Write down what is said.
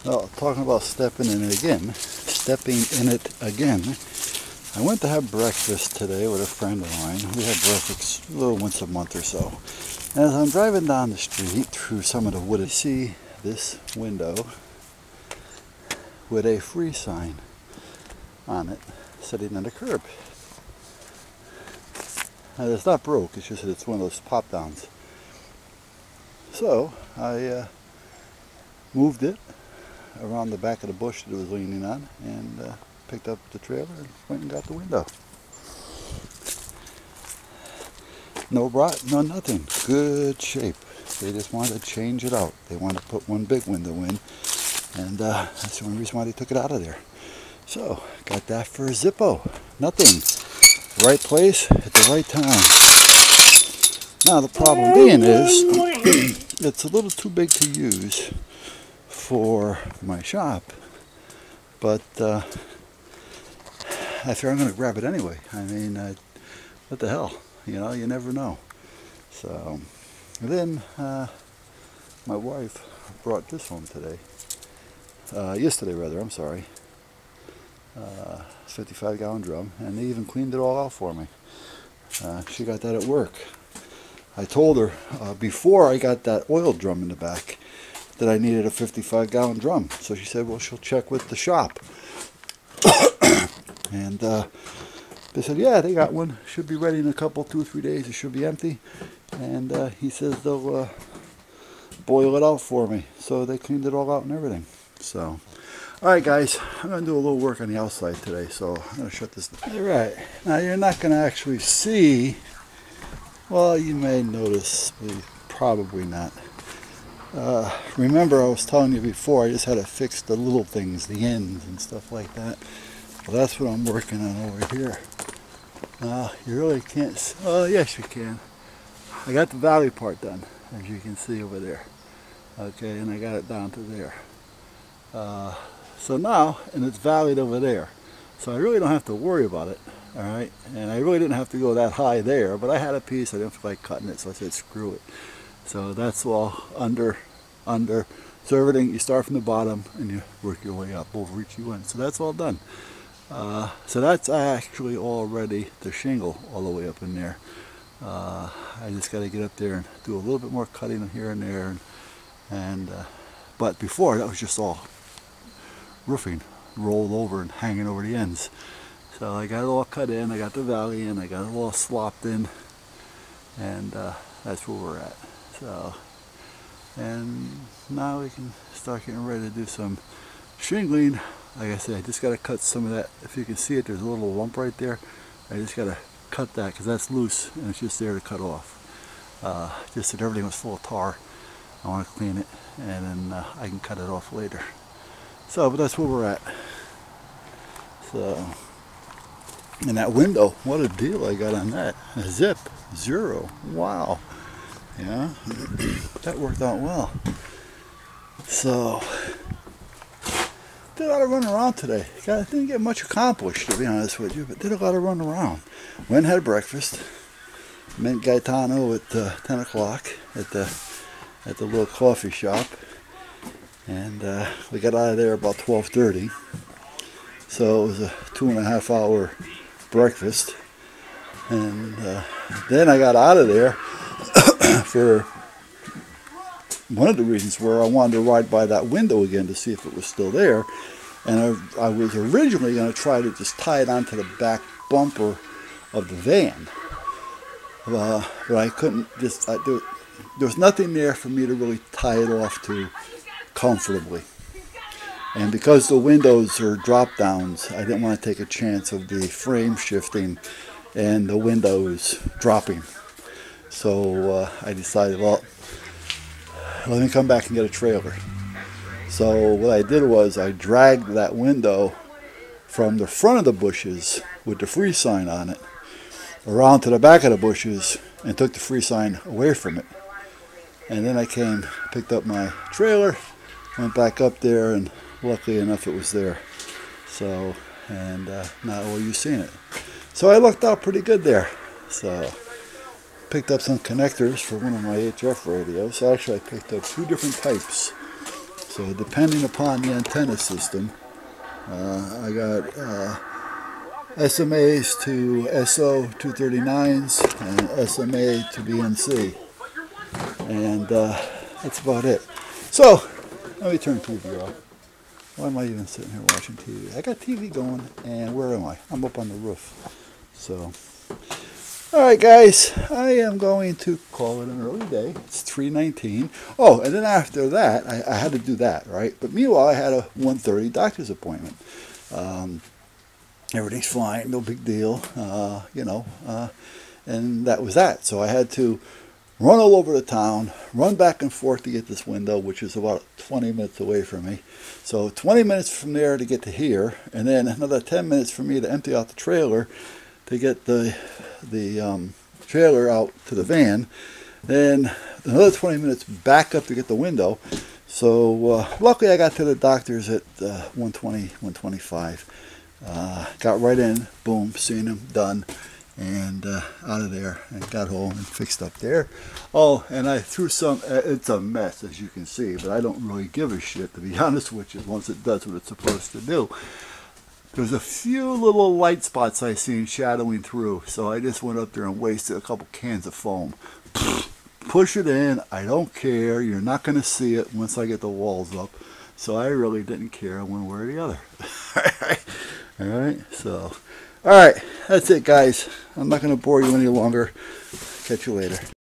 Well, talking about stepping in it again, I went to have breakfast today with a friend of mine. We have breakfast a little once a month or so. And as I'm driving down the street through some of the wood, I see this window with a free sign on it sitting on the curb. And it's not broke, it's just that it's one of those pop downs. So I moved it around the back of the bush that it was leaning on and picked up the trailer and went and got the window. No rot, no nothing. Good shape. They just wanted to change it out. They wanted to put one big window in, and that's the only reason why they took it out of there. So, got that for a Zippo. Nothing. Right place at the right time. Now the problem being is, it's a little too big to use for my shop, but I figure I'm going to grab it anyway. I mean, what the hell, you know, you never know. So then my wife brought this home today, yesterday rather, I'm sorry, 55-gallon drum, and they even cleaned it all out for me. She got that at work. I told her before I got that oil drum in the back that I needed a 55-gallon drum. So she said, well, she'll check with the shop. And they said, yeah, they got one. Should be ready in a couple, 2 or 3 days. It should be empty. And he says they'll boil it out for me. So they cleaned it all out and everything. So, all right, guys, I'm going to do a little work on the outside today. So I'm going to shut this down. All right. Now, you're not going to actually see. Well, you may notice, but probably not. Remember I was telling you before, I just had to fix the little things, the ends and stuff like that. Well, that's what I'm working on over here. You really can't see. Oh, yes you can. I got the valley part done, as you can see over there. Okay, and I got it down to there. So now, and it's valleyed over there. So I really don't have to worry about it. Alright, and I really didn't have to go that high there, but I had a piece, I didn't feel like cutting it, so I said screw it. So that's all under. So everything, you start from the bottom and you work your way up over each end. So that's all done. So that's actually already the shingle all the way up in there. I just got to get up there and do a little bit more cutting here and there. But before, that was just all roofing, rolled over and hanging over the ends. So I got it all cut in, I got the valley in, I got it all slopped in, and that's where we're at. So, and now we can start getting ready to do some shingling. Like I said, I just got to cut some of that. If you can see it, there's a little lump right there. I just got to cut that because that's loose and it's just there to cut off. Just that everything was full of tar. I want to clean it and then I can cut it off later. So, but that's where we're at. So. And that window, what a deal I got on that. A zip, 0. Wow. Yeah, that worked out well. So, did a lot of running around today. Didn't get much accomplished, to be honest with you, but did a lot of running around. Went and had breakfast. Met Gaetano at 10 o'clock at the little coffee shop. And we got out of there about 12:30. So it was a 2.5 hour breakfast, and then I got out of there for one of the reasons where I wanted to ride by that window again to see if it was still there, and I was originally going to try to just tie it onto the back bumper of the van, but I couldn't just, there was nothing there for me to really tie it off to comfortably. And because the windows are drop downs, I didn't want to take a chance of the frame shifting and the windows dropping. So I decided, well, let me come back and get a trailer. So what I did was I dragged that window from the front of the bushes with the free sign on it around to the back of the bushes and took the free sign away from it. And then I came, picked up my trailer, went back up there, and luckily enough it was there. So, and now well, you've seen it. So I lucked out pretty good there. So picked up some connectors for one of my HF radios. So actually I picked up 2 different types. So depending upon the antenna system, I got SMAs to SO 239s and SMA to BNC. And that's about it. So, let me turn TV off. Why am I even sitting here watching TV? I got TV going, and where am I? I'm up on the roof. So, alright guys, I am going to call it an early day. It's 3:19. Oh, and then after that, I had to do that, right? But meanwhile, I had a 1:30 doctor's appointment. Everything's fine, no big deal, and that was that. So I had to run all over the town, run back and forth to get this window, which is about 20 minutes away from me. So 20 minutes from there to get to here, and then another 10 minutes for me to empty out the trailer to get the trailer out to the van. Then another 20 minutes back up to get the window. So luckily I got to the doctor's at 1:20, 1:25. Got right in, boom, seen him, done, and out of there, and got home and fixed up there. Oh, and I threw some, it's a mess as you can see, but I don't really give a shit, to be honest with you, once it does what it's supposed to do. There's a few little light spots I seen shadowing through, so I just went up there and wasted a couple cans of foam. Push it in, I don't care, you're not going to see it once I get the walls up, so I really didn't care one way or the other. Alright, so, alright, that's it guys. I'm not going to bore you any longer. Catch you later.